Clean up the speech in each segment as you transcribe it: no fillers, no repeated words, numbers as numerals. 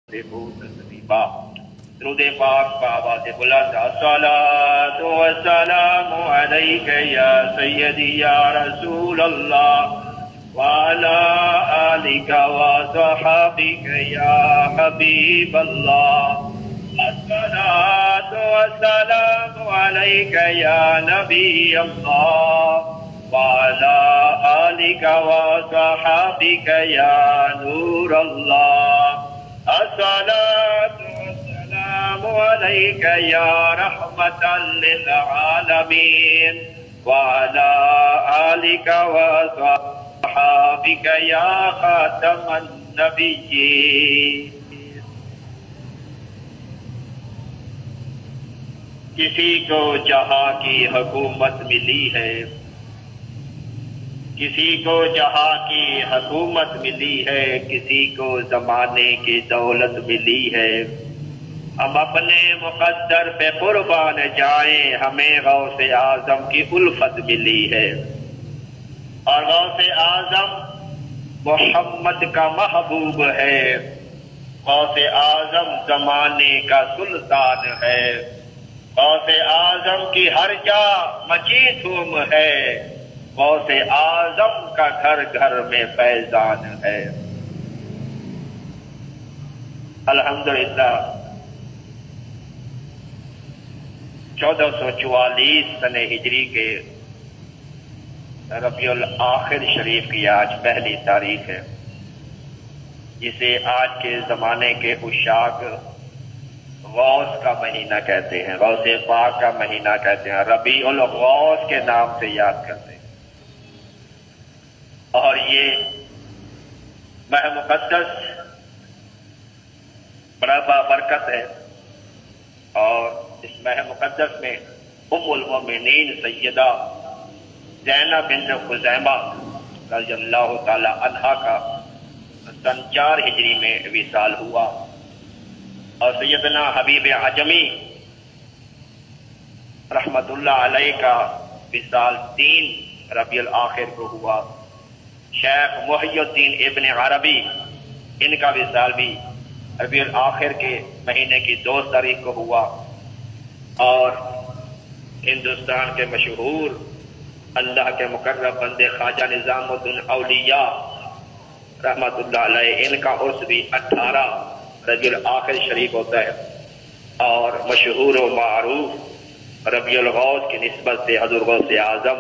تسلیما درود پاک بآواز بلند الصلاۃ والسلام علیک یا سیدی یا رسول اللہ وعلی آلک وصحبک یا حبیب اللہ الصلاۃ والسلام علیک یا نبی اللہ وعلی آلک وصحبک یا نور اللہ الصلاة والسلام عليك يا رحمة للعالمين وعلى آلك وصحابك يا خاتم النبيين. کسی کو جہاں کی حکومت ملی ہے، کسی کو جہاں کی حکومت ملی ہے، کسی کو زمانے کی دولت ملی ہے. ہم اپنے مقدر پہ قربان جائیں، ہمیں غوث اعظم کی الفت ملی ہے. اور غوث اعظم محمد کا محبوب ہے. غوث اعظم زمانے کا سلطان ہے. غوث اعظم کی ہر جا مچی دھوم ہے. غوث اعظم کا گھر گھر میں فیضان ہے. الحمدللہ 1444 سنہ ہجری کے ربیع الاخر شریف کی آج پہلی تاریخ ہے، جسے آج کے زمانے کے عشاق غوث کا مہینہ کہتے ہیں، غوث پاک کا مہینہ کہتے ہیں، ربیع الغوث کے نام سے یاد کرتے ہیں. اور یہ ماہ مقدس بڑا برکت ہے. اور اس ماہ مقدس میں ام المومنین سیدہ زینب بنت خزیمہ رضی اللہ تعالی عنہا کا سن 4 ہجری میں وصال ہوا، اور سیدنا حبیب عجمی رحمت اللہ علیہ کا وصال 3 ربیع الاخر کو ہوا. شیخ محی الدین ابن عربی ان کا وصال بھی ربیع الاخر کے مہینے کی 2 تاریخ کو ہوا. اور ہندوستان کے مشہور اللہ کے مقرب بندے خواجہ نظام الدین اولیاء رحمت اللہ علیہ ان کا عرس بھی 18 ربیع الاخر شریف ہوتا ہے. اور مشہور و معروف ربیع الغوث کی نسبت سے حضور غوث اعظم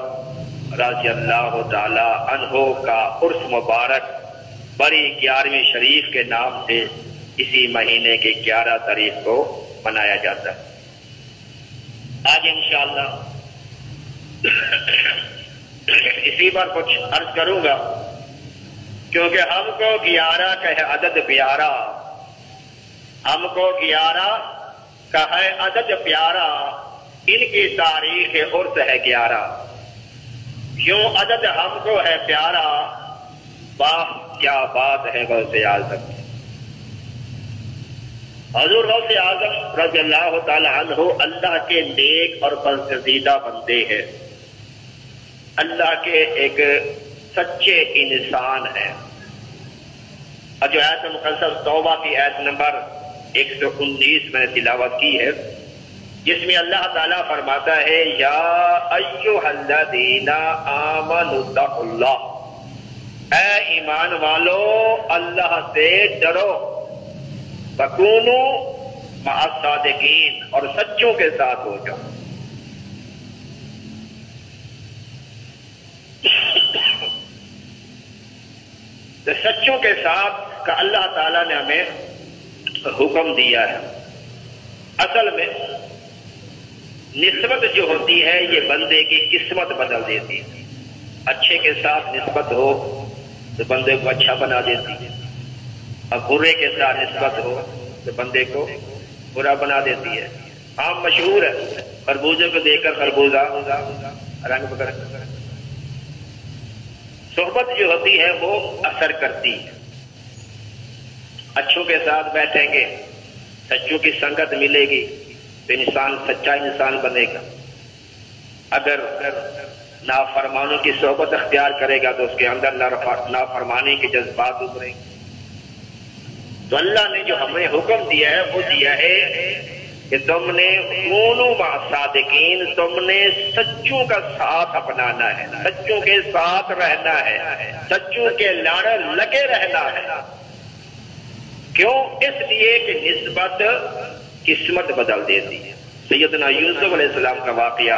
رضی اللہ تعالی عنہ کا عرس مبارک بڑی 11ویں شریف کے نام سے اسی مہینے کے 11 تاریخ کو منایا جاتا ہے. آج انشاءاللہ اسی پر کچھ عرض کروں گا، کیونکہ ہم کو 11 کا ہے عدد پیارا، ہم کو 11 کا ہے عدد پیارا، ان کی تاریخ عرس ہے 11. یوں عدد ہم کو ہے پیارا، واہ کیا بات ہے غوث اعظم. حضور غوث اعظم رضی اللہ تعالی عنہ اللہ کے نیک اور برگزیدہ بندے ہیں، اللہ کے ایک سچے انسان ہیں. اور جو آیت مقدس توبہ کی آیت نمبر 119 میں نے تلاوت کی ہے، جس میں اللہ تعالیٰ فرماتا ہے یا ایھا الذین آمنوا اتقوا اللہ، اے ایمان والو اللہ سے ڈرو، فکونوا مع الصادقین اور سچوں کے ساتھ ہو جاؤ. تو سچوں کے ساتھ کا اللہ تعالیٰ نے ہمیں حکم دیا ہے. اصل میں نسبت جو ہوتی ہے یہ بندے کی قسمت بدل دیتی ہے. اچھے کے ساتھ نسبت ہو تو بندے کو اچھا بنا دیتی ہے، اور برے کے ساتھ نسبت ہو تو بندے کو برا بنا دیتی ہے. عام مشہور ہے خربوزے کو دیکھ کر خربوزہ رنگ پکڑ. صحبت جو ہوتی ہے وہ اثر کرتی ہے. اچھوں کے ساتھ بیٹھیں گے، سچوں کی سنگت ملے گی تو انسان سچا انسان بنے گا. اگر نافرمانوں کی صحبت اختیار کرے گا تو اس کے اندر نافرمانی کے جذبات ابھریں گے. تو اللہ نے جو ہمیں حکم دیا ہے وہ دیا ہے کہ تم نے کونوا مع صادقین، تم نے سچوں کا ساتھ اپنانا ہے، سچوں کے ساتھ رہنا ہے، سچوں کے لڑ لگے رہنا ہے۔ کیوں؟ اس لیے کہ نسبت قسمت بدل دیتی ہے۔ سیدنا یوسف علیہ السلام کا واقعہ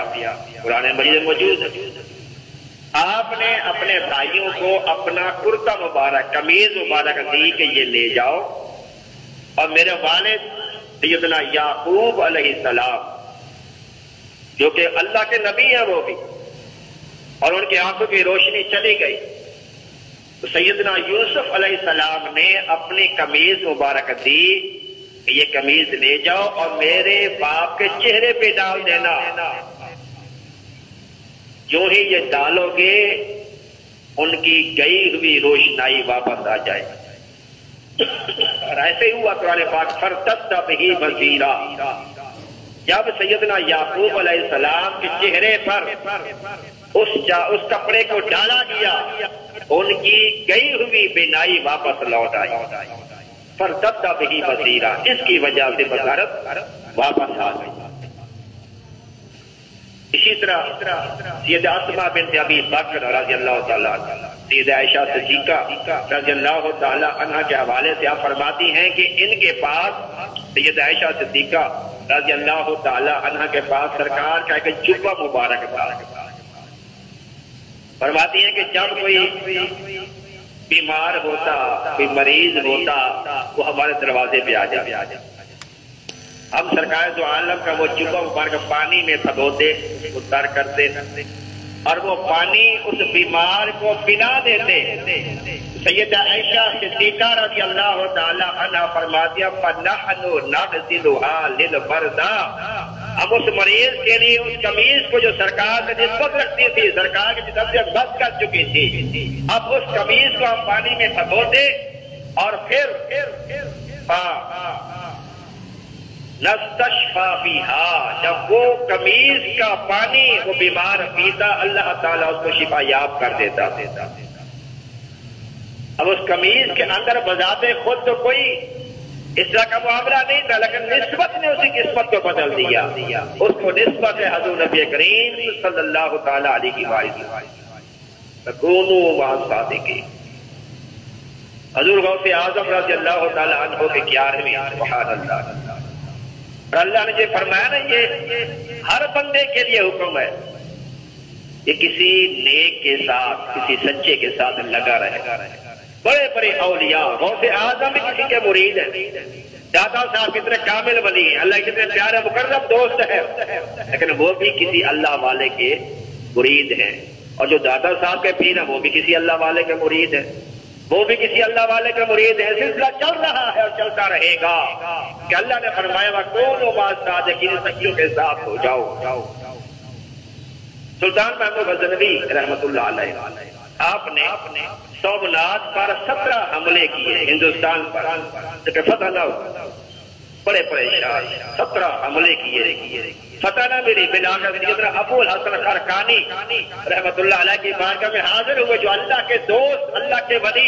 قرآن مجید میں موجود ہے۔ آپ نے اپنے بھائیوں کو اپنا کرتا مبارک، قمیض مبارک دی کہ یہ لے جاؤ، اور میرے والد سیدنا یعقوب علیہ السلام جو کہ اللہ کے نبی ہیں وہ بھی، اور ان کی آنکھوں کی روشنی چلی گئی، تو سیدنا یوسف علیہ السلام نے اپنی قمیض مبارک دی کہ یہ قمیض لے جاؤ اور میرے باپ کے چہرے پہ ڈال دینا، جو ہی یہ ڈالو گے ان کی گئی ہوئی روشنائی واپس آ جائے۔ اور ایسے ہی ہوا قرآن پاک فارتد بہ بصیرا، جب سیدنا یعقوب علیہ السلام کے چہرے پر اس کپڑے کو ڈالا گیا، ان کی گئی ہوئی بینائی واپس لوٹ آئی۔ فارتد بہ بصیرا، اس کی وجہ سے بصارت واپس آ گئی۔ اسی طرح سیدہ اسماء بنت ابی بکر رضی اللہ تعالیٰ عنہ، سیدہ عائشہ صدیقہ رضی اللہ تعالیٰ عنہ کے حوالے سے آپ فرماتی ہیں کہ ان کے پاس، سیدہ عائشہ صدیقہ رضی اللہ تعالیٰ عنہ کے پاس سرکار کا ایک جبہ مبارک تھا۔ فرماتی ہیں کہ جب کوئی بیمار ہوتا، کوئی مریض ہوتا، وہ ہمارے دروازے پہ آ جاتا، ہم سرکار دو عالم کا وہ جبہ مبارک پانی میں بھگوتے، اتر کرتے، اور وہ پانی اس بیمار کو پلا دیتے۔ سیدہ عائشہ صدیقہ رضی اللہ تعالی عنہ فرماتی ہیں فَنَحْنُ نَغْسِلُهَا لِلْمَرْضَىٰ، ہم اس مریض کے لیے اس قمیض کو جو سرکار سے نسبت رکھتی تھی، سرکار کی جسم سے بس کر چکی تھی، اب اس قمیض کو ہم پانی میں بھگوتے اور پھر نستشفیٰ فیہا، جب وہ قمیض کا پانی وہ بیمار پیتا، اللہ تعالیٰ اس کو شفا یاب کر دیتا۔ اب اس قمیض کے اندر بذات خود تو کوئی اس طرح کا معاملہ نہیں تھا، لیکن نسبت نے اسی قسمت کو بدل دیا، اس کو نسبت ہے حضور نبی کریم صلی اللہ تعالیٰ علیہ وآلہ فَكُونُوا مَعَ الصَّادِقِينَ۔ حضور غوث اعظم رضی اللہ تعالیٰ عنہ کے 11ویں، سبحان اللہ۔ اور اللہ نے یہ فرمایا نا، یہ ہر بندے کے لیے حکم ہے، یہ کسی نیک کے ساتھ، کسی سچے کے ساتھ لگا رہے گا۔ بڑے بڑے اولیاء، غوث اعظم بھی کسی کے مرید ہیں، دادا صاحب کتنے کامل ولی ہیں، اللہ کتنے پیارے مقرب دوست ہیں، لیکن وہ بھی کسی اللہ والے کے مرید ہیں، اور جو دادا صاحب کے پیر ہیں وہ بھی کسی اللہ والے کے مرید ہیں، وہ بھی کسی اللہ والے کے مرید ہے۔ سلسلہ چل رہا ہے اور چلتا رہے گا کہ اللہ نے فرمایا وَكُونُوا مَعَ الصَّادِقِينَ، سچوں کے ساتھ ہو جاؤ۔ سلطان محمود غزنوی رحمت اللہ علیہ، آپ نے سومناتھ پر 17 حملے کیے ہندوستان پر، فتح نہ ہو، بڑے پریشان، 17 حملے کیے، فتح نہ ملی، بلا کر سیدنا ابو الحسن خرقانی رحمت اللہ علیہ کی بارگاہ میں حاضر ہوئے، جو اللہ کے دوست، اللہ کے ولی،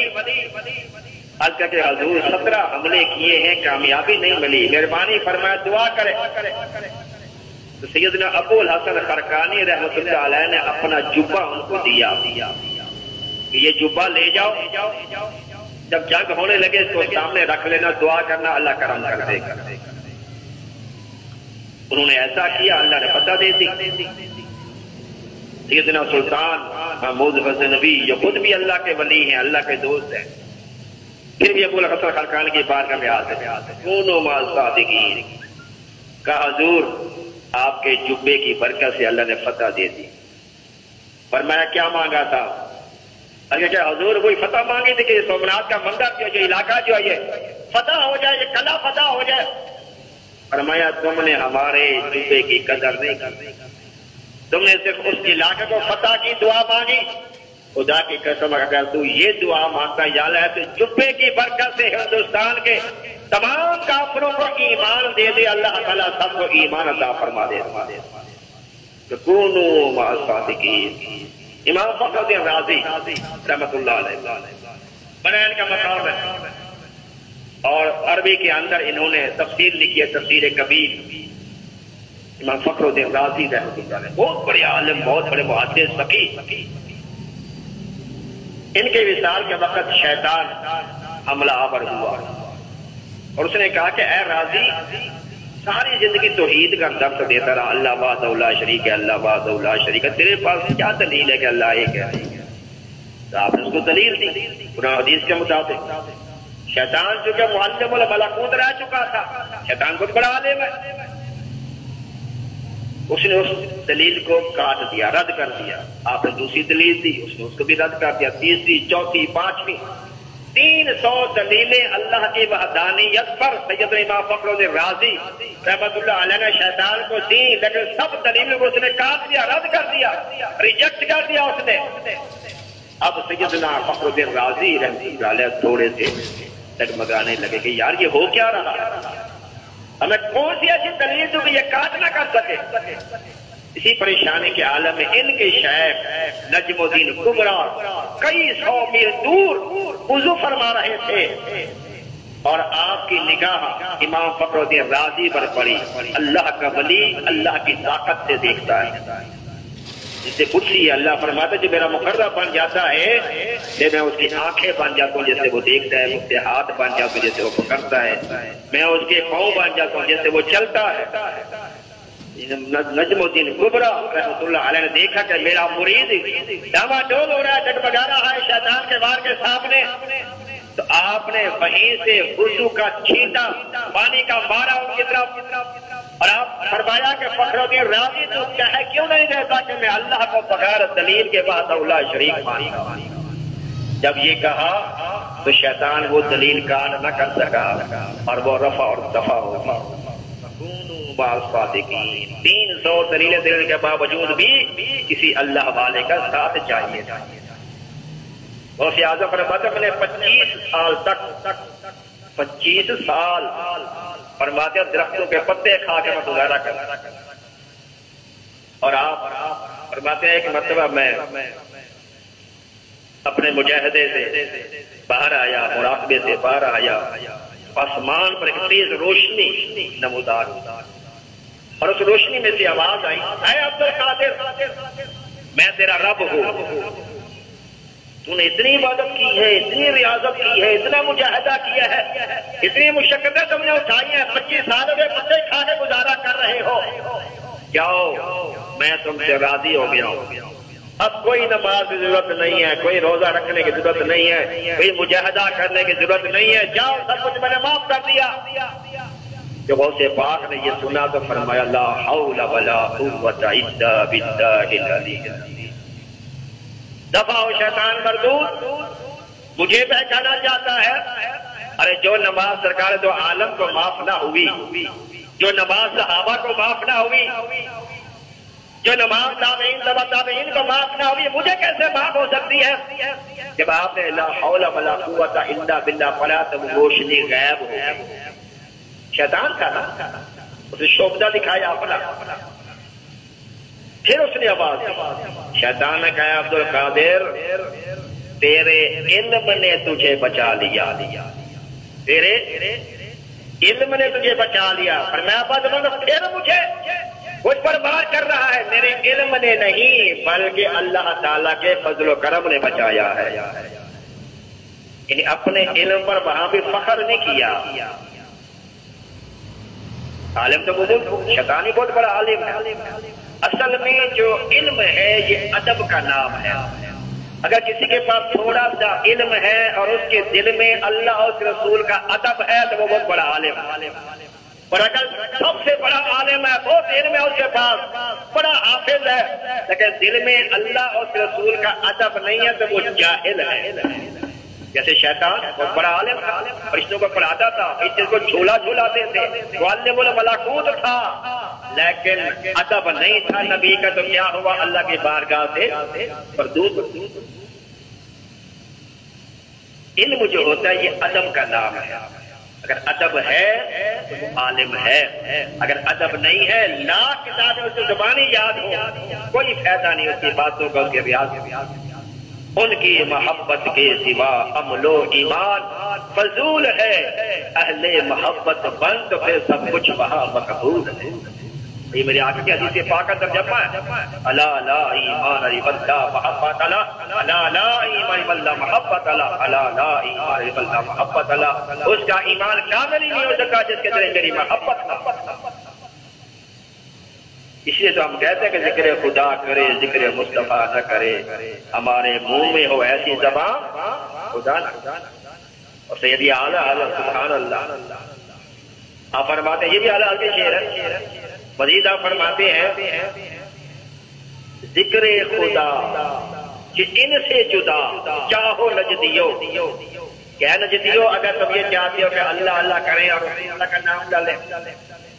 عرض کر کے حضور 17 حملے کیے ہیں، کامیابی نہیں ملی، مہربانی فرمایا دعا کرے۔ تو سیدنا ابو الحسن خرقانی رحمت اللہ علیہ نے اپنا جبہ ان کو دیا کہ یہ جبہ لے جاؤ، جب جنگ ہونے لگے اس کو سامنے رکھ لینا، دعا کرنا، اللہ کرم کر دے گا۔ انہوں نے ایسا کیا، اللہ نے فتح دے دی۔ سیدنا سلطان محمود غزنوی جو خود بھی اللہ کے ولی ہیں، اللہ کے دوست ہیں، پھر بھی ابو الحسن خرقانی کی بارگاہ میں آتے کونوا مع الصادقین، کہا حضور آپ کے جبے کی برکت سے اللہ نے فتح دے دی۔ فرمایا کیا مانگا تھا؟ اگر کہ حضور کوئی فتح مانگی تھی کہ سومناتھ کا مندر جو علاقہ جو ہے یہ فتح ہو جائے، یہ قلعہ فتح ہو جائے۔ فرمایا تم نے ہمارے جبے کی قدر نہیں کی، تم نے صرف اس علاقے کو فتح کی دعا مانگی۔ خدا کی قسم اگر تو یہ دعا مانگتا یا اللہ تو جبے کی برکت سے ہندوستان کے تمام کافروں کو ایمان دے دے، اللہ تعالیٰ سب کو ایمان عطا فرما دے۔ کونوا مع الصادقین۔ امام فخر الدین رازی رحمت اللہ علیہ، بڑا ان کا مقام ہے، اور عربی کے اندر انہوں نے تفسیر لکھی ہے، تفسیر کبیر، امام فخر الدین رازی رحمۃ اللہ علیہ، بہت بڑے عالم، بہت بڑے محدث، فقیہ۔ ان کے وصال کے وقت شیطان حملہ آور ہوا اور اس نے کہا کہ اے راضی، ساری زندگی توحید کا درس دیتا رہا، اللہ وحدہ لا شریک ہے، اللہ وحدہ لا شریک ہے، تیرے پاس کیا دلیل ہے کہ اللہ ایک ہے؟ تو آپ نے اس کو دلیل دی قرآن حدیث کے مطابق۔ شیطان چونکہ معلم الملکوت رہ چکا تھا، شیطان بہت بڑا عالم ہے، اس نے اس دلیل کو کاٹ دیا، رد کر دیا۔ آپ نے دوسری دلیل دی، اس نے اس کو بھی رد کر دیا، تیسری، چوتھی، پانچویں، 300 دلیلیں اللہ کی وحدانیت پر سیدنا امام فخر الدین رازی رحمۃ اللہ علیہ نے شیطان کو دی، لیکن سب دلیلوں کو اس نے کاٹ دیا، رد کر دیا، ریجیکٹ کر دیا اس نے۔ اب سیدنا فخر الدین رازی رحمۃ اللہ علیہ تھوڑے سے ڈگمگانے لگے کہ یار یہ ہو کیا رہا، ہمیں کون سی ایسی دلیل جو کہ یہ کاٹ نہ کر سکے۔ اسی پریشانی کے عالم میں ان کے شیخ نجم الدین کبرا کئی 100 میل دور وضو فرما رہے تھے اور آپ کی نگاہ امام فخر الدین رازی پر پڑی۔ اللہ کا ولی اللہ کی طاقت سے دیکھتا ہے، جس سے قدسی ہے، اللہ فرماتا ہے جو میرا مقرب بن جاتا ہے کہ میں اس کی آنکھیں بن جاتا ہوں جیسے وہ دیکھتا ہے، اس کے ہاتھ بن جاتا ہوں جیسے وہ پکڑتا ہے، میں اس کے پاؤں بن جاتا ہوں جیسے وہ چلتا ہے۔ نجم الدین کبرا رحمۃ اللہ علیہ نے دیکھا کہ میرا مرید ڈاما ڈول ہو رہا ہے، ڈگمگا رہا ہے شیطان کے وار کے سامنے، تو آپ نے وہیں سے وضو کا چھینٹا پانی کا مارا ان کی طرف اور آپ فرمایا کہ فخر الدین رازی تو چاہے کیوں نہیں دیتا کہ میں اللہ کو بغیر دلیل کے وحدہ لا شریک مانتا۔ جب یہ کہا تو شیطان وہ دلیل کاٹ نہ کر سکا اور وہ رفع اور دفع ہو گیا۔ 300 دلیلیں دینے کے باوجود بھی کسی اللہ والے کا ساتھ چاہیے۔ غوث اعظم فرماتے ہیں میں نے 25 سال تک 25 سال فرماتے ہیں درختوں کے پتے کھا کے میں گزارا کرتا، اور آپ فرماتے ہیں ایک مرتبہ میں اپنے مجاہدے سے باہر آیا، مراقبے سے باہر آیا، آسمان پر ایک تیز روشنی نمودار اور اس روشنی میں سے آواز آئی، اے عبد القادر میں تیرا رب ہوں، تو نے اتنی عبادت کی ہے، اتنی ریاضت کی ہے، اتنا مجاہدہ کیا ہے، اتنی مشقتیں تم نے اٹھائی ہیں، 25 سالوں کے پتے کھا کے گزارا کر رہے ہو، جاؤ میں تم سے راضی ہو گیا ہوں، اب کوئی نماز کی ضرورت نہیں ہے، کوئی روزہ رکھنے کی ضرورت نہیں ہے، کوئی مجاہدہ کرنے کی ضرورت نہیں ہے، جاؤ سب کچھ میں نے معاف کر دیا۔ جب غوث پاک نے یہ سنا تو فرمایا لا حول ولا قوت الا باللہ العلی العظیم۔ دفع ہو شیطان مردود، مجھے بہکانا چاہتا ہے، ارے جو نماز سرکار دو عالم کو معاف نہ ہوئی، جو نماز صحابہ کو معاف نہ ہوئی، جو نماز تابعین تبع تابعین کو معاف نہ ہوئی، مجھے کیسے معاف ہو سکتی ہے؟ جب آپ نے لا حول ولا قوت الا باللہ پڑھا تو وہ روشنی غائب ہو گئی۔ شیطان تھا نا، اسے شوبدہ دکھایا اپنا، پھر اس نے آواز دی، شیطان نے کہا عبد القادر تیرے علم نے تجھے بچا لیا، تیرے علم نے تجھے بچا لیا، پر میں پھر مجھے مجھ پر وار کر رہا ہے، میرے علم نے نہیں بلکہ اللہ تعالیٰ کے فضل و کرم نے بچایا ہے۔ یعنی اپنے علم پر وہاں بھی فخر نہیں کیا۔ عالم تو بزرگ، شیطان ہی بہت بڑا عالم ہے۔ اصل میں جو علم ہے یہ ادب کا نام ہے۔ اگر کسی کے پاس تھوڑا سا علم ہے اور اس کے دل میں اللہ اور اس رسول کا ادب ہے تو وہ بہت بڑا عالم ہے، اور اگر سب سے بڑا عالم ہے، بہت علم ہے اس کے پاس، بڑا حافظ ہے، لیکن دل میں اللہ اور اس رسول کا ادب نہیں ہے تو وہ جاہل ہے۔ جیسے شیطان بہت بڑا عالم تھا، فرشتوں کو پڑھاتا تھا، اس چیز کو جھولا جھولاتے تھے، معلم الملکوت تھا، لیکن ادب نہیں تھا نبی کا، تو کیا ہوا؟ اللہ کی بارگاہ سے مردود۔ علم جو ہوتا ہے یہ ادب کا نام ہے، اگر ادب ہے تو وہ عالم ہے، اگر ادب نہیں ہے لاکھ کتابیں اس کو زبانی یاد ہو کوئی فائدہ نہیں اس کی باتوں کا، اس کے ریاض۔ ان کی محبت کے سوا عمل و ایمان فضول ہے، اہل محبت بن تو پھر سب کچھ وہاں مقبول ہے۔ یہ میرے آقا کی حدیث پاک کا ترجمہ ہے، الا لا ایمان لمن لا محبت له، الا لا ایمان لمن لا محبت له، الا لا ایمان لمن لا محبت له۔ اس کا ایمان کامل ہی نہیں ہو سکا جس کے اندر میری محبت نہ ہو۔ اس لیے تو ہم کہتے ہیں کہ ذکر خدا کرے ذکر مصطفیٰ نہ کرے، ہمارے منہ میں ہو ایسی زبان خدا نہ۔ اور سیدی اعلیٰ حضرت سبحان اللہ آپ فرماتے ہیں، یہ بھی اعلیٰ حضرت کے شعر ہے، مزید آپ فرماتے ہیں ذکر خدا کہ ان سے جدا چاہو نجدیو، کیا نجدیو اگر تم یہ چاہتے ہو کہ اللہ اللہ کریں اور اللہ کا نام ڈالیں،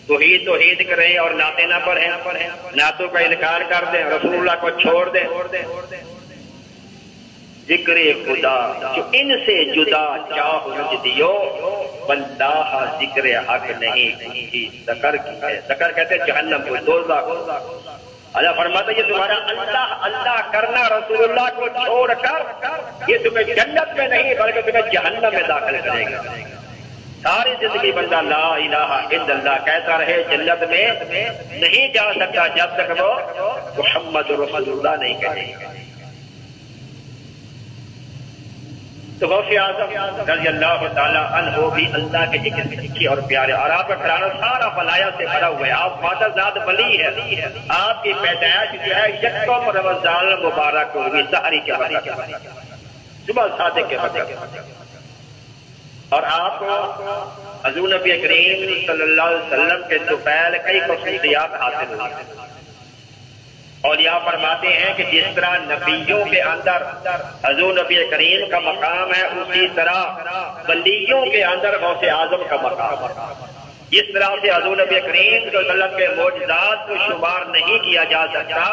توحید کریں اور نعتیں نہ پڑھیں، نعتوں کا انکار کر دیں، رسول اللہ کو چھوڑ دیں، ذکر خدا جو ان سے جدا چاہو نجدیو، واللہ ذکر حق نہیں ذکر کی ہے۔ ذکر کہتے ہیں جہنم کو، دوزخ کو۔ اللہ فرماتا ہے یہ تمہارا اللہ اللہ کرنا رسول اللہ کو چھوڑ کر یہ تمہیں جنت میں نہیں بلکہ تمہیں جہنم میں داخل کرے گا۔ ساری زندگی بندہ لا الہ الا اللہ کہتا رہے، جنت میں نہیں جا سکتا جب تک وہ محمد رسول اللہ نہیں کہے گا۔ تو غوث اعظم رضی اللہ تعالیٰ عنہ بھی اللہ کے ذکر میں لکھی اور پیارے، اور آپ کا گھرانہ سارا بلایا سے بھرا ہوا ہے۔ آپ مادر ذات ولی ہے، آپ کی پیدائش جو ہے یکم رمضان مبارک ہوگی، سحری کے وقت، صبح صادق کے وقت، اور آپ کو حضور نبی کریم صلی اللہ علیہ وسلم کے طفیل کئی خصوصیات حاصل ہوئی۔ اولیاء فرماتے ہیں کہ جس طرح نبیوں کے اندر حضور نبی کریم کا مقام ہے، اسی طرح ولیوں کے اندر غوث اعظم کا مقام ہے۔ جس طرح سے حضور نبی کریم صلی اللہ علیہ وسلم کے معجزات کو شمار نہیں کیا جا سکتا،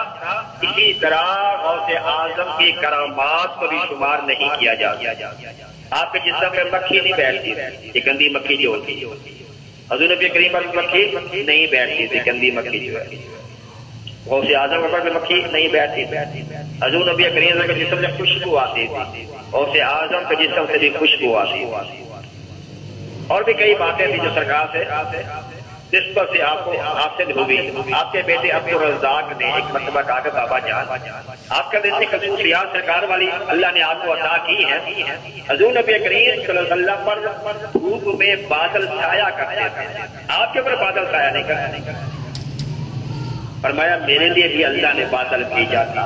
اسی طرح غوث اعظم کی کرامات کو بھی شمار نہیں کیا جا سکتا۔ آپ کے جسم میں مکھی نہیں بیٹھتی، یہ گندی مکھی جو ہوتی ہے، حضور نبی کریم پر مکھی نہیں بیٹھتی تھی، گندی مکھی جو ہے۔ غوث اعظم کے پر مکھی نہیں بیٹھتی، حضور نبی کریم کے جسم سے خوشبو آتی تھی، غوث اعظم کے جسم سے بھی خوشبو آتی تھی۔ اور بھی کئی باتیں تھی جو سرکار سے نسبت سے آپ کو حاصل ہوئی۔ آپ کے بیٹے عبدالرزاق نے ایک مرتبہ کہا کہ بابا جان آپ کا دل سے خصوصیات سرکار والی اللہ نے آپ کو عطا کی ہے۔ حضور نبی کریم صلی اللہ علیہ وسلم پر دھوپ میں بادل چھایا کرتے تھے، آپ کے اوپر بادل چھایا نہیں کرتے۔ فرمایا میرے لیے بھی اللہ نے بادل بھیجا تھا،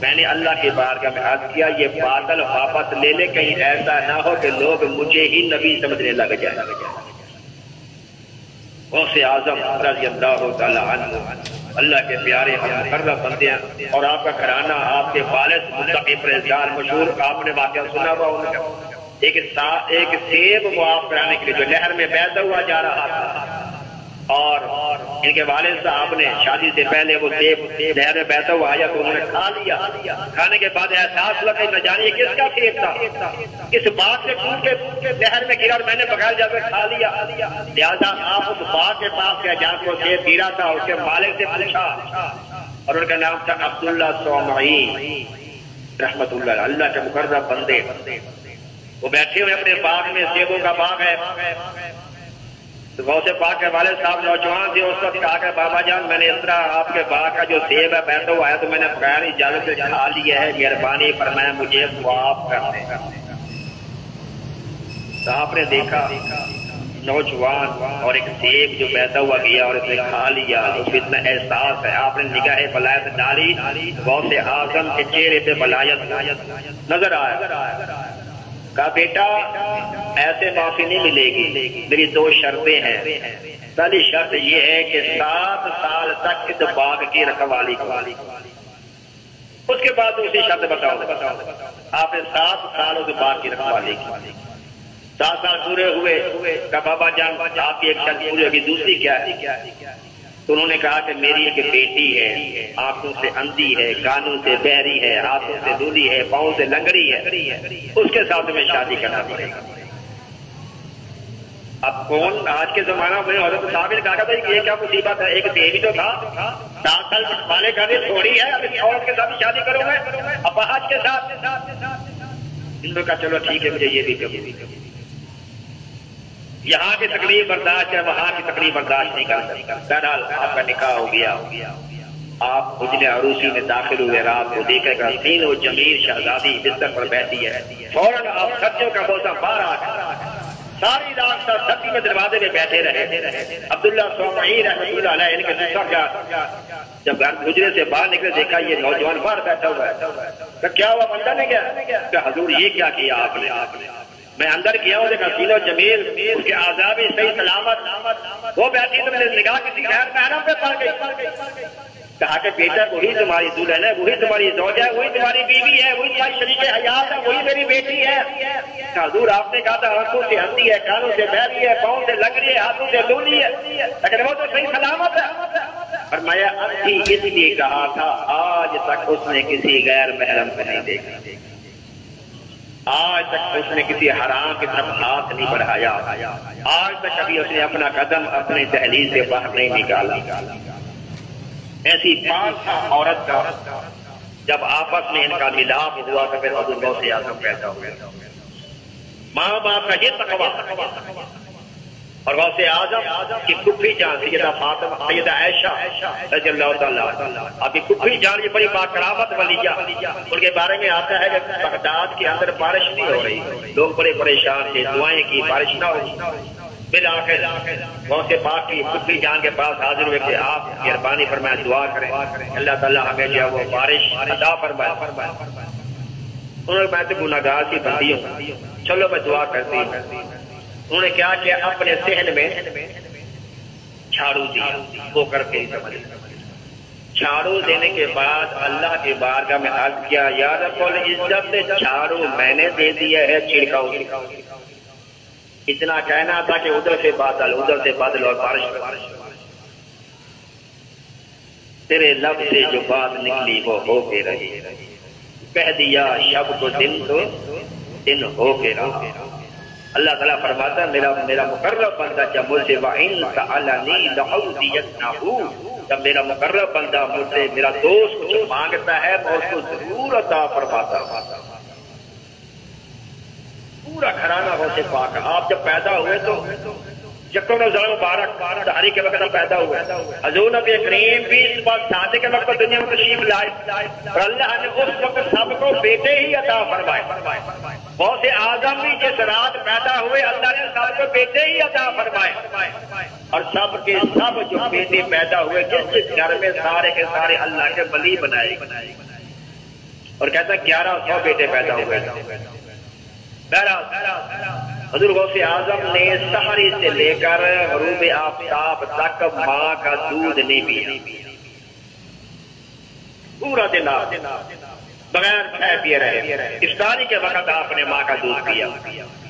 میں نے اللہ کی بارگاہ میں عرض کیا یہ بادل واپس لے لے، کہیں ایسا نہ ہو کہ لوگ مجھے ہی نبی سمجھنے لگ جائیں۔ غوث اعظم رضی اللہ تعالی عنہ اللہ کے پیارے ہم مقرب بندے ہیں، اور آپ کا گھرانہ آپ کے والد متقی پرہیزگار مشہور، آپ نے واقعہ سنا ہوا ان کا ایک سیب وہ آپ کرانے کے لیے جو نہر میں بہتا ہوا جا رہا تھا، اور ان کے والد صاحب نے شادی سے پہلے وہ سیب نہر میں بہتا ہوا آیا تو انہوں نے کھا لیا۔ کھانے کے بعد احساس لگا نہ جانے کس کا سیب تھا، اس باغ سے ٹوٹ کے نہر میں گرا اور میں نے بغیر جا کے کھا لیا۔ لہٰذا آپ اس باغ کے پاس گئے جہاں کو سیب گرا تھا، اس کے مالک سے پوچھا، اور ان کا نام تھا عبداللہ صومعی رحمت اللہ، اللہ کے مقرب بندے۔ وہ بیٹھے ہوئے اپنے باغ میں، سیبوں کا باغ ہے۔ تو غوث پاک کے والد صاحب نوجوان تھے، اس وقت کہا کہ بابا جان میں نے اس طرح آپ کے باغ کا جو سیب ہے بیٹھا ہوا ہے تو میں نے بغیر اجازت سے کھا لیا ہے، مہربانی فرمایا مجھے معاف کر دیں۔ تو آپ نے دیکھا نوجوان اور ایک سیب جو بہتا ہوا گیا اور اس نے کھا لیا، اس میں اتنا احساس ہے، آپ نے نگاہ بلایت ڈالی، غوث اعظم کے چہرے پہ بلایت نظر آیا۔ کہا بیٹا ایسے معافی نہیں ملے گی، میری دو شرطیں ہیں۔ پہلی شرط یہ ہے کہ 7 سال تک اس باغ کی رکھوالی کرو، اس کے بعد دوسری شرط بتاؤ۔ آپ نے 7 سال اس باغ کی رکھوالی کی، 7 سال پورے ہوئے، کہا بابا جان آپ کی ایک شرط پوری ہوگی، دوسری کیا ہے؟ تو انہوں نے کہا کہ میری ایک بیٹی ہے، آنکھوں سے اندھی ہے، کانوں سے بہری ہے، ہاتھوں سے دھلی ہے، پاؤں سے لنگڑی ہے، اس کے ساتھ میں شادی کرنا پڑے گا۔ اب کون آج کے زمانہ میں حضرت صاحب نے کہا تھا یہ کیا مصیبت ہے، ایک دیوی تو تھا 7 سال والے کا بھی تھوڑی ہے، اب عورت کے ساتھ شادی کروں میں، اب آج کے ساتھ ان کا چلو ٹھیک ہے مجھے یہ بھی کبھی یہاں کی تکلیف برداشت ہے، وہاں کی تکلیف برداشت نہیں کر سکتا۔ بہرحال آپ کا نکاح ہو گیا، آپ حجر عروسی میں داخل ہوئے، رات کو دیکھے گا تین و جمیل شہزادی بستر پر بیٹھی ہے، فوراً آپ سچوں کا موسم باہر آ گیا، ساری رات سچی میں دروازے میں بیٹھے رہے۔ عبداللہ صومعی رحمۃ اللہ علیہ ان کے دوسرا کیا، جب گھر حجرے سے باہر نکلے دیکھا یہ نوجوان باہر بیٹھا ہوا ہے، کہ کیا ہوا بندہ نے کیا کہ حضور یہ کیا کیا آپ نے؟ میں اندر کیا ہوں، دیکھا سین و جمیل اس کے اعضاء بھی صحیح سلامت، وہ بیٹھی تو میری نگاہ کسی غیر محرم پہ پڑ گئی۔ کہا کہ بیٹا وہی تمہاری دلہن ہے، وہی تمہاری زوجہ ہے، وہی تمہاری بیوی ہے، وہی تمہاری شریک حیات ہے، وہی میری بیٹی ہے۔ حضور آپ نے کہا تھا آنکھوں سے اندھی ہے، کانوں سے بہری ہے، پاؤں سے لگ رہی ہے، ہاتھوں سے لولی ہے، لیکن وہ تو صحیح سلامت ہے۔ فرمایا اندھی اس لیے کہا تھا آج تک اس نے کسی غیر محرم کو نہیں دیکھا، آج تک اس نے کسی حرام کی طرف ہاتھ نہیں بڑھایا، آج تک کبھی اس نے اپنا قدم اپنے دہلیز سے باہر نہیں نکالا۔ ایسی پاک عورت کا جب آپس میں ان کا ملاپ ہوا تو پھر حضور غوث اعظم پیدا ہوئے۔ ماں باپ کا یہ تقویٰ اور غوث اعظم کی پھوپھی جان سیدہ فاطمہ سیدہ عائشہ رضی اللہ تعالیٰ آپ کی پھوپھی جان یہ بڑی باکرامت ولیہ، ان کے بارے میں آتا ہے کہ بغداد کے اندر بارش نہیں ہو رہی، لوگ بڑے پریشان تھے، دعائیں کی بارش نہ ہو، بالآخر غوث پاک کی پھوپھی جان کے پاس حاضر ہوئے کہ آپ مہربانی فرمائے دعا کریں اللہ تعالیٰ ہمیں جو ہے وہ بارش عطا فرمائے۔ انہوں نے میں تو گناہگار کی بندی ہوں، چلو میں دعا کرتی ہوں۔ انہوں نے کیا کہ اپنے صحن میں جھاڑو دیا، وہ کر کے جھاڑو دینے کے بعد اللہ کی بارگاہ میں عرض کیا یا رب العزت سے جھاڑو میں نے دے دیا ہے، چھڑکاؤ۔ اتنا کہنا تھا کہ ادھر سے بادل اور بارش، تیرے لب سے جو بات نکلی وہ ہو کے رہی، کہہ دیا شب کو دن تو دن ہو کے رہا۔ اللہ تعالیٰ فرماتا میرا مقرب بندہ جب مجھ سے وَإِن سَأَلَنِي لَأُعْطِيَنَّهُ، جب میرا مقرب بندہ مجھ سے میرا دوست کچھ مانگتا ہے میں اس کو ضرور عطا فرماتا ہوں۔ پورا گھرانہ غوث پاک۔ آپ جب پیدا ہوئے تو یکم روزہ مبارک سحری کے وقت پیدا ہوئے، حضور نبی کریم 20 سال شادی کے وقت دنیا میں تشریف لائے اور اللہ نے اس وقت سب کو بیٹے ہی عطا فرمائے۔ غوث اعظم بھی جس رات پیدا ہوئے اللہ نے سب کو بیٹے ہی عطا فرمائے، اور سب کے سب جو بیٹے پیدا ہوئے جس گھر میں سارے کے سارے اللہ کے ولی بنائے، اور کہتا 1100 بیٹے پیدا ہوئے۔ حضور غوث اعظم نے سحری سے لے کر غروب آفتاب تک ماں کا دودھ نہیں پیا، پورا دن بغیر کھائے پیے رہے۔ افطاری کے وقت آپ نے ماں کا دودھ پیا،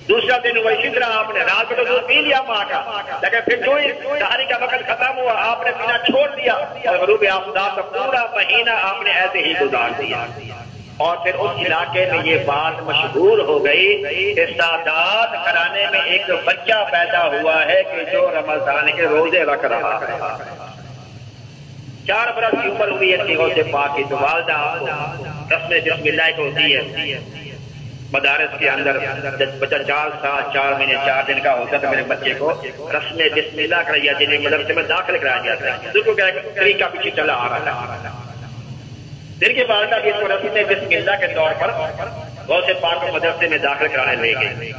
دوسرا دن وہ اسی طرح آپ نے رات کو دودھ پی لیا ماں کا، لیکن پھر جو سحری کا وقت ختم ہوا آپ نے پینا چھوڑ دیا، اور غروب آفتاب کا پورا مہینہ آپ نے ایسے ہی گزار دیا۔ اور پھر اس علاقے میں یہ بات مشہور ہو گئی کہ سادات گھرانے میں ایک بچہ پیدا ہوا ہے کہ جو رمضان کے روزے رکھ رہا ہے۔ 4 برس کی عمر ہوئی ہے غوث پاک کی، تو والدہ آپ کو رسم بسم اللہ کو ہوتی ہے مدارس کے اندر، بچہ 4 سال 4 مہینے 4 دن کا ہوتا ہے، میرے بچے کو رسم بسم اللہ کرایا جنہیں مدرسے میں داخل کرایا جاتا ہے، بالکل طریقہ پیچھے چلا آ رہا ہے۔ دن کے بعد اب اس کو رسم بسم اللہ کے طور پر غوث پاک کو مدرسے میں داخل کرانے لے گئے۔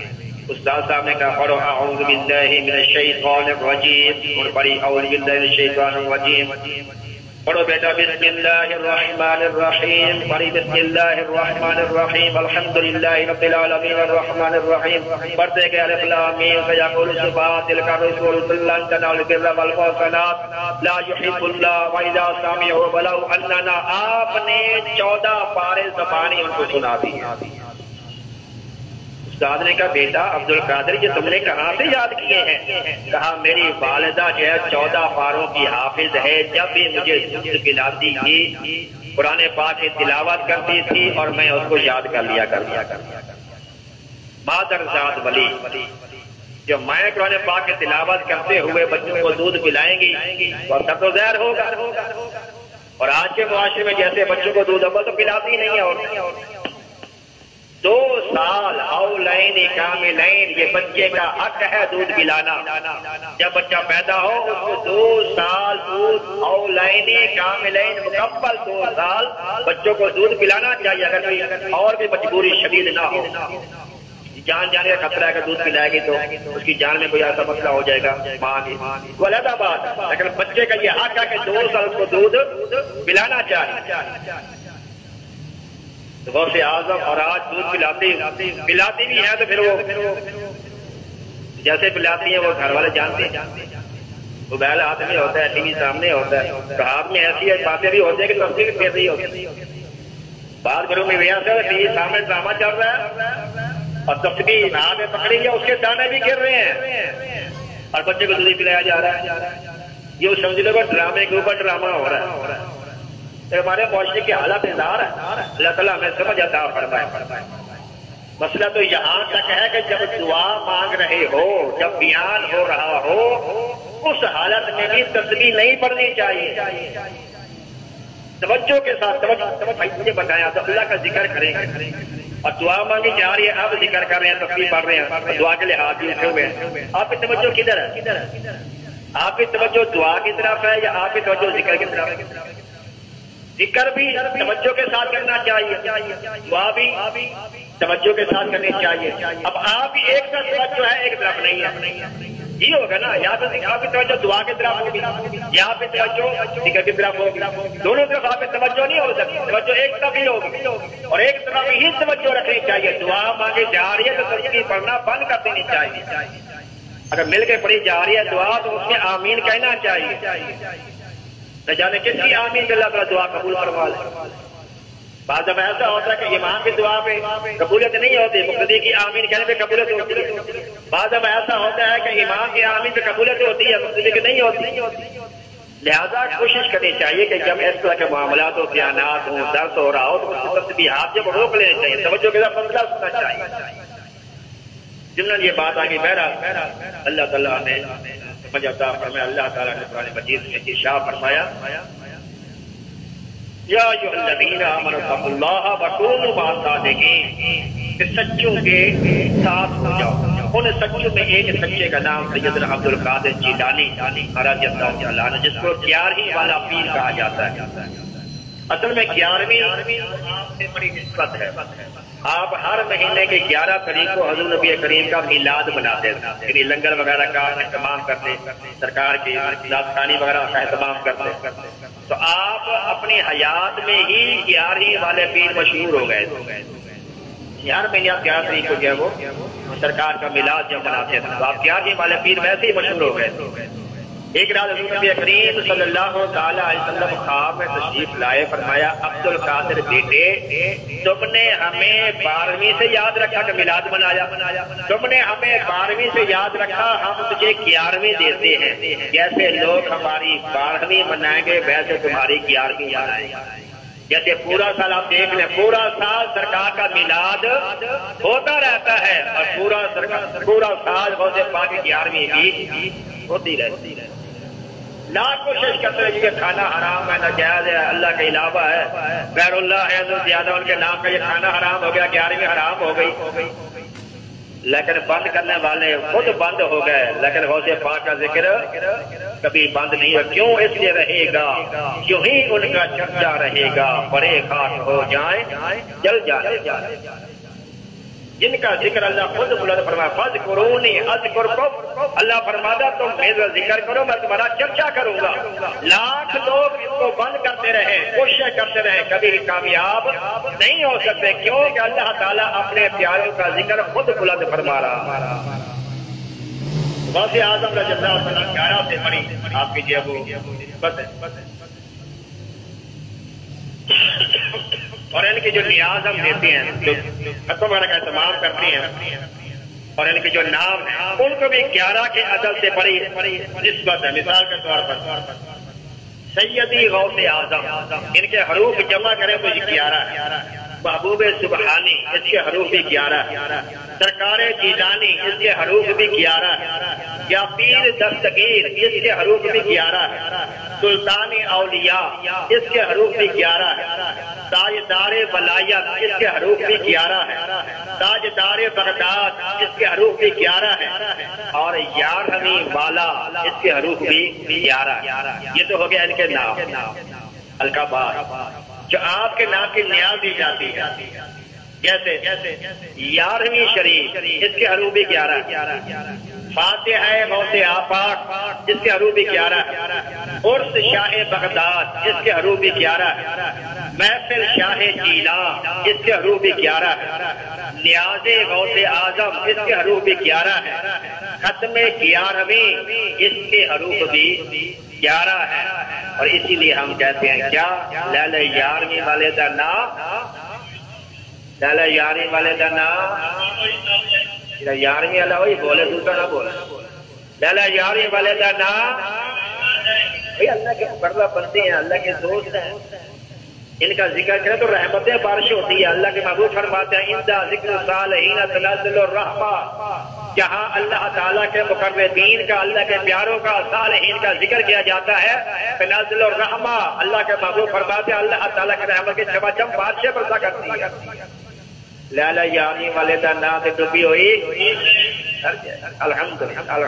استاد صاحب نے کہا پڑھو اعوذ باللہ من الشیطان الرجیم، اور پڑھی اعوذ باللہ من الشیطان الرجیم، پڑھو بیٹا بسم اللہ الرحمن الرحیم، پڑھی بسم اللہ الرحمن الرحیم الحمدللہ رب العالمین الرحمن الرحیم، پڑھتے گئے الف لام میم سیقول الصفات تلک الرسول لن تنالوا البر والحسنات لا يحب اللہ واذا سمعوا ولو اننا، آپ نے 14 پارے زبانی ان کو سنا دی۔ استاد نے کہا بیٹا عبد القادر یہ تم نے کہاں سے یاد کیے ہیں؟ کہا میری والدہ جو ہے 14 پاروں کی حافظ ہے، جب بھی مجھے دودھ پلاتی تھی قرآن پاک کی تلاوت کرتی تھی اور میں اس کو یاد کر لیا کرتا۔ مادر ذات ولی جو میں قرآن پاک کی تلاوت کرتے ہوئے بچوں کو دودھ پلائیں گی اور سب تو زہر ہوگا، اور آج کے معاشرے میں جیسے بچوں کو دودھ ابا تو پلاتی نہیں ہے، اور 2 سال اولین کاملین، یہ بچے کا حق ہے دودھ پلانا۔ جب بچہ پیدا ہو اس کو 2 سال دودھ اولین کاملین، مکمل 2 سال بچوں کو دودھ پلانا چاہیے، اگر کوئی اور بھی مجبوری شدید نہ ہو، جان جانے کا خطرہ ہے کہ دودھ پلائے گی تو اس کی جان میں کوئی ایسا مسئلہ ہو جائے گا ماں کی، وہ علیحدہ بات ہے، لیکن بچے کا یہ حق ہے کہ 2 سال اس کو دودھ پلانا چاہیے۔ غوث اعظم اور آج دودھ پلاتی بھی ہیں، تو پھر وہ جیسے پلاتی ہیں وہ گھر والے جانتے ہیں، موبائل ہاتھ میں ہوتا ہے، ٹی وی سامنے ہوتا ہے، تو ہاتھ میں ایسی باتیں بھی ہوتی ہیں کہ تصویر پھیر رہی ہوتی ہے۔ بعض گھروں میں بھی ایسا ہے ٹی وی سامنے ڈرامہ چل رہا ہے اور تصویر ہاتھ میں پکڑی ہے، اس کے دانے بھی گر رہے ہیں اور بچے کو دودھ پلایا جا رہا ہے۔ یہ سمجھ لو کہ ڈرامے کے اوپر ڈرامہ ہو رہا ہے۔ ہمارے معاشرے کی حالت اظہار ہے، اللہ تعالیٰ ہمیں سمجھ عطا فرمائے۔ مسئلہ تو یہاں تک ہے کہ جب دعا مانگ رہے ہو، جب بیان ہو رہا ہو، اس حالت میں بھی تسبیح نہیں پڑھنی چاہیے۔ توجہ کے ساتھ مجھے بتایا تو اللہ کا ذکر کریں اور دعا مانگی جا رہی ہے، اب ذکر کر رہے ہیں، تسبیح پڑھ رہے ہیں، دعا کے لیے ہاتھ بھی اٹھے ہوئے ہیں، آپ کی توجہ کدھر ہے؟ آپ کی توجہ دعا کی طرف ہے یا آپ کی توجہ ذکر کی طرف ہے؟ ذکر بھی توجہ کے ساتھ کرنا چاہیے، دعا بھی توجہ کے ساتھ کرنی چاہیے۔ اب آپ ہی ایک طرف توجہ ہے، ایک طرف نہیں ہے، یہ ہوگا نا، یا تو آپ کی توجہ دعا کی طرف ہوگی یا آپ کی توجہ ذکر کی طرف ہوگی، دونوں طرف آپ کی توجہ نہیں ہو سکتی، توجہ ایک طرف ہی ہوگی اور ایک طرف ہی توجہ رکھنی چاہیے۔ دعا مانگی جا رہی ہے تو تسبیح پڑھنا بند کر دینی چاہیے، اگر مل کے پڑھی جا رہی ہے دعا تو اس میں آمین کہنا چاہیے، نہ جانے کس کی آمین کہ اللہ تعالیٰ دعا قبول فرما لے۔ بعض جب ایسا ہوتا ہے کہ امام کی دعا پہ قبولیت نہیں ہوتی، مقتدی کی آمین کہنے پہ قبولیت ہوتی ہے۔ بعض جب ایسا ہوتا ہے کہ امام کی آمین پہ قبولیت ہوتی ہے، مقتدی کی نہیں ہوتی۔ لہذا کوشش کرنی چاہیے کہ جب اس طرح کے معاملات ہو، بیانات ہوں، درس ہو رہا ہو تو تسبیحات جب روک لینے چاہیے، توجہ کے ساتھ مسئلہ سننا چاہیے۔ جنہوں یہ بات آگے بہرحال اللہ تعالیٰ نے سمجھ عطا فرمایا، اللہ تعالیٰ نے قرآن مجید میں ارشاد فرمایا، یا ایھا الذین آمنوا اتقوا اللہ وکونوا مع الصادقین، کہ سچوں کے ساتھ ہو جاؤ۔ ان سچوں میں ایک سچے کا نام سیدنا عبد القادر جیلانی رضی اللہ تعالیٰ عنہ، جس کو 11ویں والا پیر کہا جاتا ہے۔ اصل میں 11ویں سے بڑی نسبت ہے۔ آپ ہر مہینے کے 11 تاریخ کو حضور نبی کریم کا میلاد مناتے ہیں، یعنی لنگر وغیرہ کا اہتمام کرتے، سرکار کی ذات ثانی وغیرہ کا اہتمام کرتے۔ تو آپ اپنی حیات میں ہی 11ویں والے پیر مشہور ہو گئے۔ ہر مہینے آپ 11 تاریخ کو جو ہے وہ سرکار کا میلاد جب مناتے ہیں تو آپ 11ویں والے پیر ویسے ہی مشہور ہو گئے۔ ایک رات حضور نبی کریم صلی اللہ تعالی علیہ وسلم خواب میں تشریف لائے، فرمایا عبد القادر بیٹے، تم نے ہمیں 12ویں سے یاد رکھا کہ میلاد منایا، تم نے ہمیں 12ویں سے یاد رکھا، ہم تجھے 11ویں دیتے ہیں۔ جیسے لوگ ہماری 12ویں منائیں گے ویسے تمہاری 11ویں منائیں گے۔ جیسے پورا سال آپ دیکھ لیں، پورا سال سرکار کا میلاد ہوتا رہتا ہے اور پورا سال غوث پاک کی 11ویں بھی ہوتی رہتی ہے۔ لاکھ کوشش کرتے ہیں کہ کھانا حرام ہے، ناجائز ہے، اللہ کے علاوہ ہے، غیر اللہ ہے تو زیادہ ان کے نام کا یہ کھانا حرام ہو گیا، 11ویں حرام ہو گئی، لیکن بند کرنے والے خود بند ہو گئے، لیکن غوث پاک کا ذکر کبھی بند نہیں ہو۔ کیوں؟ اس لیے رہے گا، یوں ہی ان کا چرچا رہے گا، بڑے خاک ہو جائیں جل جائیں۔ جن کا ذکر اللہ خود بلند فرمایا، فاذکرونی اذکرکم، اللہ فرماتا تم میرا ذکر کرو میں تمہارا چرچا کروں گا۔ لاکھ لوگ اس کو بند کرتے رہے، کوشش کرتے رہے، کبھی بھی کامیاب نہیں ہو سکتے۔ کیوں کہ اللہ تعالیٰ اپنے پیاروں کا ذکر خود بلند فرما رہا۔ غوث اعظم رضی اللہ عنہ 11 سے بڑی آپ کی جو نسبت ہے، اور ان کی جو نیاز ہم دیتے ہیں، جو ختم وغیرہ کا اہتمام کرتے ہیں، اور ان کے جو نام ہیں ان کو بھی 11 کے عدد سے بڑی نسبت ہے۔ مثال کے طور پر سیدی غوث اعظم، ان کے حروف جمع کریں تو یہ 11 ہے۔ محبوب سبحانی، اس کے حروف بھی 11 ہے۔ سرکار جیلانی، اس کے حروف بھی 11 ہے۔ یا پیر دستگیر، اس کے حروف بھی 11 ہے۔ سلطان اولیاء، اس کے حروف بھی 11 ہے۔ تاجدار ولایت جس کے حروف بھی 11 ہے، تاجدار بغداد جس کے حروف بھی 11 ہے، اور یارہویں والا اس کے حروف بھی 11 ہے۔ یہ تو ہو گیا ان کے نام القابات جو آپ کے نام کی نیاز دی جاتی ہے، جیسے 11ویں شریف اس کے حروف بھی 11 ہے، فاتحہ غوث آفاق جس کے حروف بھی 11 ہے، عرس شاہ بغداد جس کے حروف بھی 11 ہے، محفل شاہ جیلان جس کے حروف بھی 11 ہے، نیاز غوث اعظم اس کے حروف بھی 11 ہے، ختم 11ویں اس کے حروف بھی 11 ہے، اور اسی لیے ہم کہتے ہیں کیا لیل 11ویں والے کا نام، لیل 11ویں والے کا نام 11ویں اللہ ہوئی بولے دوسرا نہ بولے، لیل 11ویں والے کا نام اللہ کے پردہ بنتے ہیں، اللہ کے دوست ہیں، ان کا ذکر کریں تو رحمتیں بارش ہوتی ہے۔ اللہ کے محبوب فرماتے ہیں اندہ ذکر صالحین تنزل الرحمہ، جہاں اللہ تعالیٰ کے مقربین کا، اللہ کے پیاروں کا، صالحین کا ذکر کیا جاتا ہے، تنزل الرحمہ، اللہ کے محبوب فرماتے ہیں اللہ تعالیٰ کے رحمت کی چمچم بارشیں برسا کرتی ہے۔ لیلہ 11ویں والے کا نام سے ڈوبی ہوئی الحمدللہ۔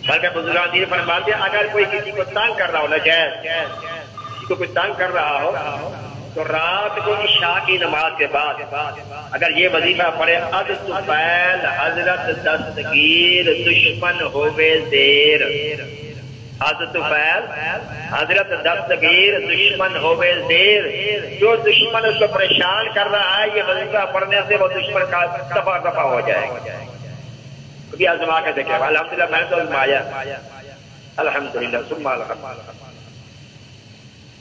بلکہ بزرگان دین فرماتے ہیں اگر کوئی کسی کو تنگ کر رہا ہو، ناجائز کسی کو کوئی تنگ کر رہا ہو، تو رات کو عشاء کی نماز کے بعد اگر یہ وظیفہ پڑھے، ادستفیل حضرت دستگیر دشمن ہوئے زیر، ادستفیل حضرت دستگیر دشمن ہوئے زیر، جو دشمن اس کو پریشان کر رہا ہے یہ وظیفہ پڑھنے سے وہ دشمن کا دفع ہو جائے گا۔ کبھی آزما کے دیکھیں، الحمدللہ میں نے تو آزمایا، الحمدللہ ثم الحمدللہ۔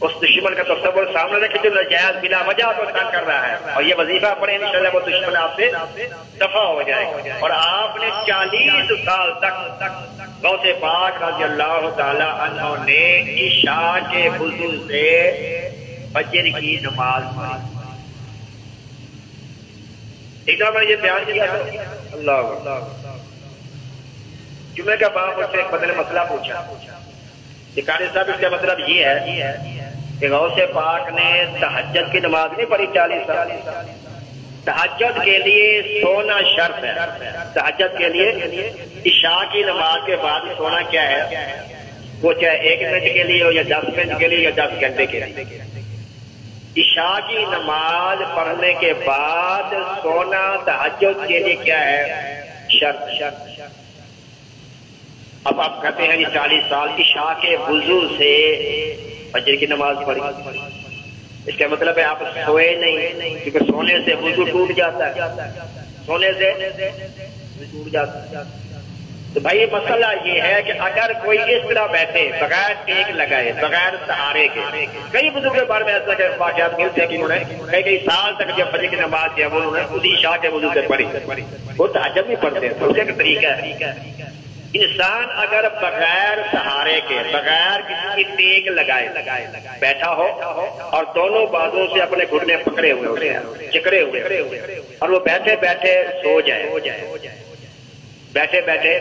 اس دشمن کا تصور سامنے رکھے جو ناجائز بلا وجہ کو تنگ کر رہا ہے، اور یہ وظیفہ پڑھیں انشاءاللہ وہ دشمن آپ سے دفع ہو جائے گا۔ اور آپ نے 40 سال تک غوث پاک رضی اللہ تعالی عنہ نے عشاء کے وضو سے فجر کی نماز پڑھی۔ ایک دفعہ میں نے یہ بیان کیا اللہ جمعے کا باب مجھ سے ایک بندے نے مسئلہ پوچھا کہ قاری صاحب اس کا مطلب یہ ہے کہ غوث پاک نے تہجد کی نماز نہیں پڑھی 40 سال؟ تہجد کے لیے سونا شرط ہے، تہجد کے لیے عشاء کی نماز کے بعد سونا کیا ہے، وہ چاہے 1 منٹ کے لیے ہو یا 10 منٹ کے لیے یا 10 گھنٹے کے لیے، عشاء کی نماز پڑھنے کے بعد سونا تہجد کے لیے کیا ہے، شرط۔ اب آپ کہتے ہیں کہ 40 سال عشاء کے وضو سے فجر کی نماز پڑھی، اس کا مطلب ہے آپ سوئے نہیں، کیونکہ سونے سے وضو ٹوٹ جاتا ہے، سونے سے ٹوٹ جاتا ہے۔ تو بھائی مسئلہ یہ ہے کہ اگر کوئی اس طرح بیٹھے بغیر ٹیک لگائے، بغیر سہارے کے، کئی بزرگ کے بارے میں ایسا کہ واقعات ملتے ہیں کہ انہوں نے کئی سال تک جب فجر کی نماز ہے وہ انہوں نے خود عشاء کے وضو سے پڑھی، وہ تہجد بھی پڑھتے ہیں، تو اس کا ایک طریقہ ہے۔ انسان اگر بغیر سہارے کے، بغیر کسی کی ٹیک لگائے بیٹھا ہو اور دونوں بازوں سے اپنے گھٹنے پکڑے ہوئے چکرے ہوئے اور وہ بیٹھے بیٹھے سو جائے، بیٹھے بیٹھے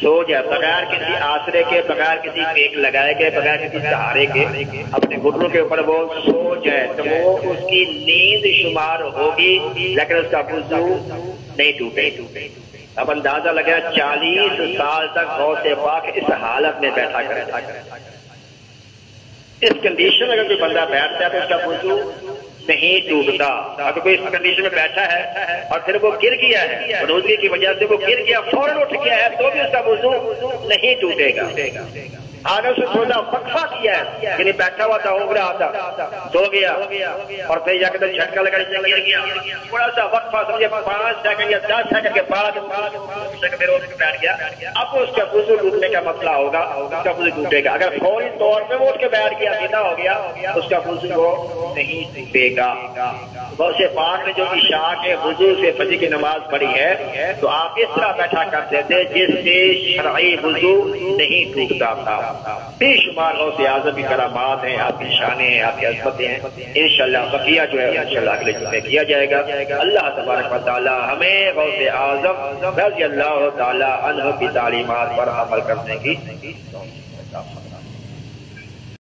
سو جائے بغیر کسی آسرے کے، بغیر کسی ٹیک لگائے کے، بغیر کسی سہارے کے، اپنے گھٹنوں کے اوپر وہ سو جائے تو وہ اس کی نیند شمار ہوگی لیکن اس کا وضو نہیں ٹوٹے۔ اب اندازہ لگا 40 سال تک غوث پاک اس حالت میں بیٹھا کرتا ہے۔ اس کنڈیشن اگر کوئی بندہ بیٹھتا ہے تو اس کا وضو نہیں ٹوٹتا۔ اگر کوئی اس کنڈیشن میں بیٹھا ہے اور پھر وہ گر گیا ہے، روزگی کی وجہ سے وہ گر گیا، فوراً اٹھ گیا ہے، تو بھی اس کا وضو نہیں ٹوٹے گا۔ آگے سے تھوڑا وقفہ کیا ہے، یعنی بیٹھا ہوا تھا، اونگ رہا تھا، سو گیا اور پھر جا کے جھٹکا لگا گر گیا، تھوڑا سا وقفہ سمجھے 5 سیکنڈ یا 10 سیکنڈ کے بعد پھر اٹھ کے بیٹھ گیا، اب اس کا وضو ٹوٹنے کا مسئلہ ہوگا، اس کا وضو ٹوٹے گا۔ اگر فوری طور پہ وہ اٹھ کے بیٹھ گیا، سیدھا ہو گیا، اس کا وضو وہ نہیں ٹوٹے گا۔ غوث پاک نے جو عشاء کے وضو سے فجر کی نماز پڑھی ہے تو آپ اس طرح بیٹھا کرتے تھے جس سے شرعی وضو نہیں ٹوٹتا تھا۔ بے شمار غوث اعظم کی کرامات ہیں، آپ کی شانیں ہیں، آپ کی عظمتیں ہیں، انشاءاللہ بقیہ جو ہے انشاءاللہ اگلے جمعے کیا جائے گا۔ اللہ تبارک و تعالی ہمیں غوث اعظم رضی اللہ تعالی عنہ کی تعلیمات پر عمل کرنے کی